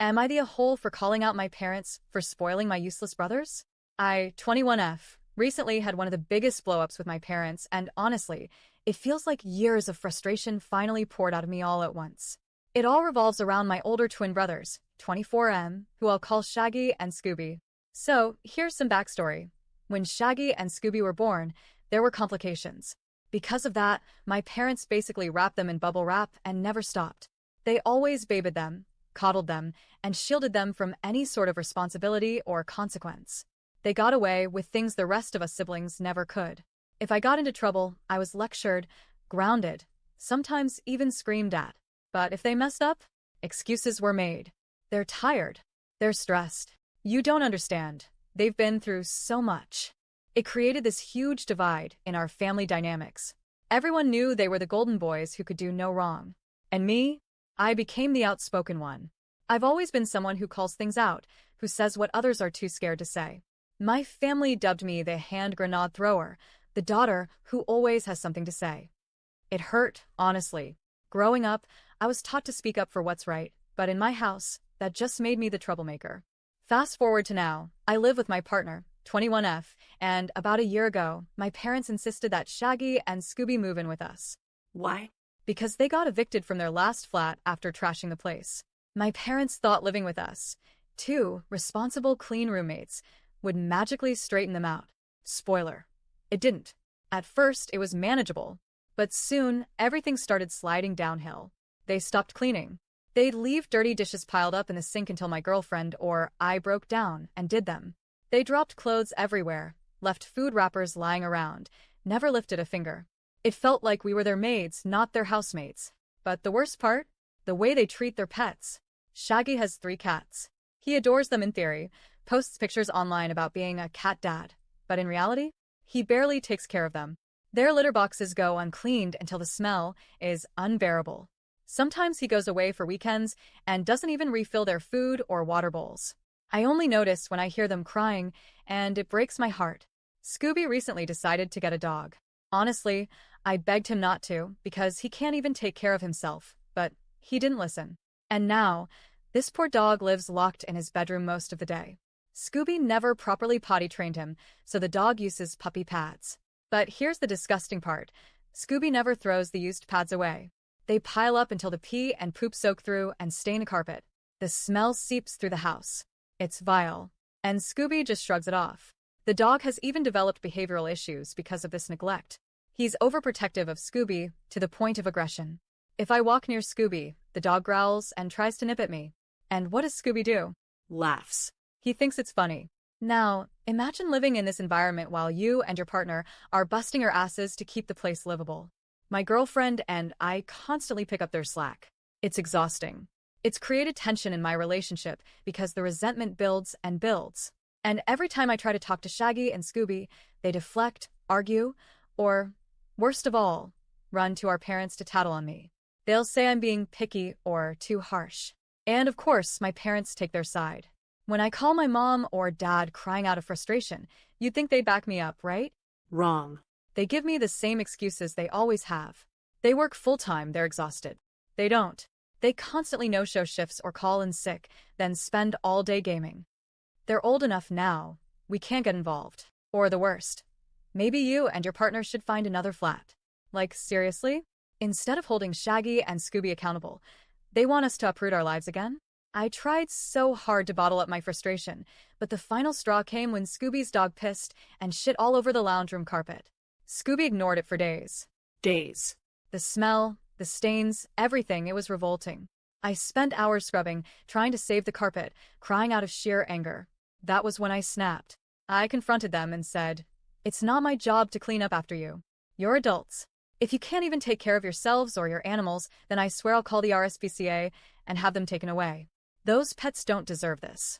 Am I the a-hole for calling out my parents for spoiling my useless brothers? I, 21F, recently had one of the biggest blow-ups with my parents, and honestly, it feels like years of frustration finally poured out of me all at once. It all revolves around my older twin brothers, 24M, who I'll call Shaggy and Scooby. So, here's some backstory. When Shaggy and Scooby were born, there were complications. Because of that, my parents basically wrapped them in bubble wrap and never stopped. They always babied them, coddled them, and shielded them from any sort of responsibility or consequence. They got away with things the rest of us siblings never could. If I got into trouble, I was lectured, grounded, sometimes even screamed at. But if they messed up, excuses were made. They're tired. They're stressed. You don't understand. They've been through so much. It created this huge divide in our family dynamics. Everyone knew they were the golden boys who could do no wrong. And me? I became the outspoken one. I've always been someone who calls things out, who says what others are too scared to say. My family dubbed me the hand grenade thrower, the daughter who always has something to say. It hurt, honestly. Growing up, I was taught to speak up for what's right, but in my house, that just made me the troublemaker. Fast forward to now, I live with my partner, 21F, and about a year ago, my parents insisted that Shaggy and Scooby move in with us. Why? Because they got evicted from their last flat after trashing the place. My parents thought living with us, two responsible, clean roommates, would magically straighten them out. Spoiler. It didn't. At first, it was manageable, but soon, everything started sliding downhill. They stopped cleaning. They'd leave dirty dishes piled up in the sink until my girlfriend or I broke down and did them. They dropped clothes everywhere, left food wrappers lying around, never lifted a finger. It felt like we were their maids, not their housemates. But the worst part? The way they treat their pets. Shaggy has 3 cats. He adores them in theory, posts pictures online about being a cat dad. But in reality, he barely takes care of them. Their litter boxes go uncleaned until the smell is unbearable. Sometimes he goes away for weekends and doesn't even refill their food or water bowls. I only notice when I hear them crying, and it breaks my heart. Scooby recently decided to get a dog. Honestly, I begged him not to because he can't even take care of himself, but he didn't listen. And now, this poor dog lives locked in his bedroom most of the day. Scooby never properly potty trained him, so the dog uses puppy pads. But here's the disgusting part. Scooby never throws the used pads away. They pile up until the pee and poop soak through and stain the carpet. The smell seeps through the house. It's vile. And Scooby just shrugs it off. The dog has even developed behavioral issues because of this neglect. He's overprotective of Scooby to the point of aggression. If I walk near Scooby, the dog growls and tries to nip at me. And what does Scooby do? Laughs. He thinks it's funny. Now, imagine living in this environment while you and your partner are busting your asses to keep the place livable. My girlfriend and I constantly pick up their slack. It's exhausting. It's created tension in my relationship because the resentment builds and builds. And every time I try to talk to Shaggy and Scooby, they deflect, argue, or, worst of all, run to our parents to tattle on me. They'll say I'm being picky or too harsh. And of course, my parents take their side. When I call my mom or dad crying out of frustration, you'd think they'd back me up, right? Wrong. They give me the same excuses they always have. They work full-time, they're exhausted. They don't. They constantly no-show shifts or call in sick, then spend all day gaming. They're old enough now, we can't get involved. Or the worst. Maybe you and your partner should find another flat. Like, seriously? Instead of holding Shaggy and Scooby accountable, they want us to uproot our lives again? I tried so hard to bottle up my frustration, but the final straw came when Scooby's dog pissed and shit all over the lounge room carpet. Scooby ignored it for days. Days. The smell, the stains, everything, it was revolting. I spent hours scrubbing, trying to save the carpet, crying out of sheer anger. That was when I snapped. I confronted them and said, "It's not my job to clean up after you. You're adults. If you can't even take care of yourselves or your animals, then I swear I'll call the RSPCA and have them taken away. Those pets don't deserve this."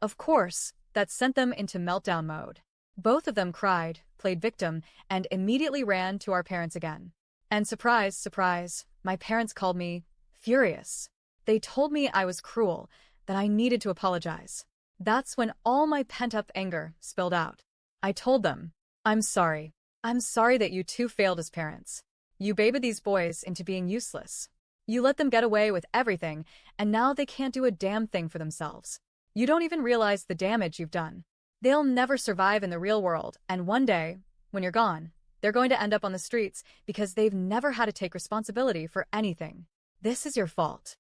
Of course, that sent them into meltdown mode. Both of them cried, played victim, and immediately ran to our parents again. And surprise, surprise, my parents called me furious. They told me I was cruel, that I needed to apologize. That's when all my pent-up anger spilled out. I told them, I'm sorry. I'm sorry that you two failed as parents. You babied these boys into being useless. You let them get away with everything, and now they can't do a damn thing for themselves. You don't even realize the damage you've done. They'll never survive in the real world, and one day, when you're gone, they're going to end up on the streets because they've never had to take responsibility for anything. This is your fault.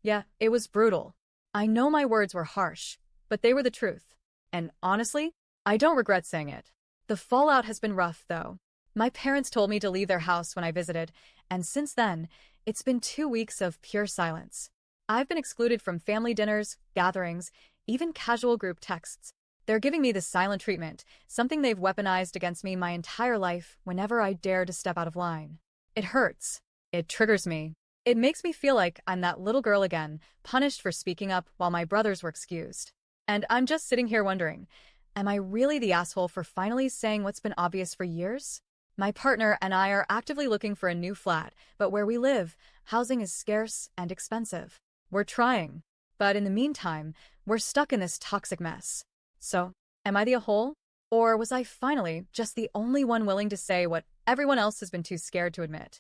Yeah, it was brutal. I know my words were harsh, but they were the truth. And honestly, I don't regret saying it. The fallout has been rough, though. My parents told me to leave their house when I visited, and since then, it's been 2 weeks of pure silence. I've been excluded from family dinners, gatherings, even casual group texts. They're giving me the silent treatment, something they've weaponized against me my entire life whenever I dare to step out of line. It hurts. It triggers me. It makes me feel like I'm that little girl again, punished for speaking up while my brothers were excused. And I'm just sitting here wondering, am I really the asshole for finally saying what's been obvious for years? My partner and I are actively looking for a new flat, but where we live, housing is scarce and expensive. We're trying, but in the meantime, we're stuck in this toxic mess. So, am I the a-hole? Or was I finally just the only one willing to say what everyone else has been too scared to admit?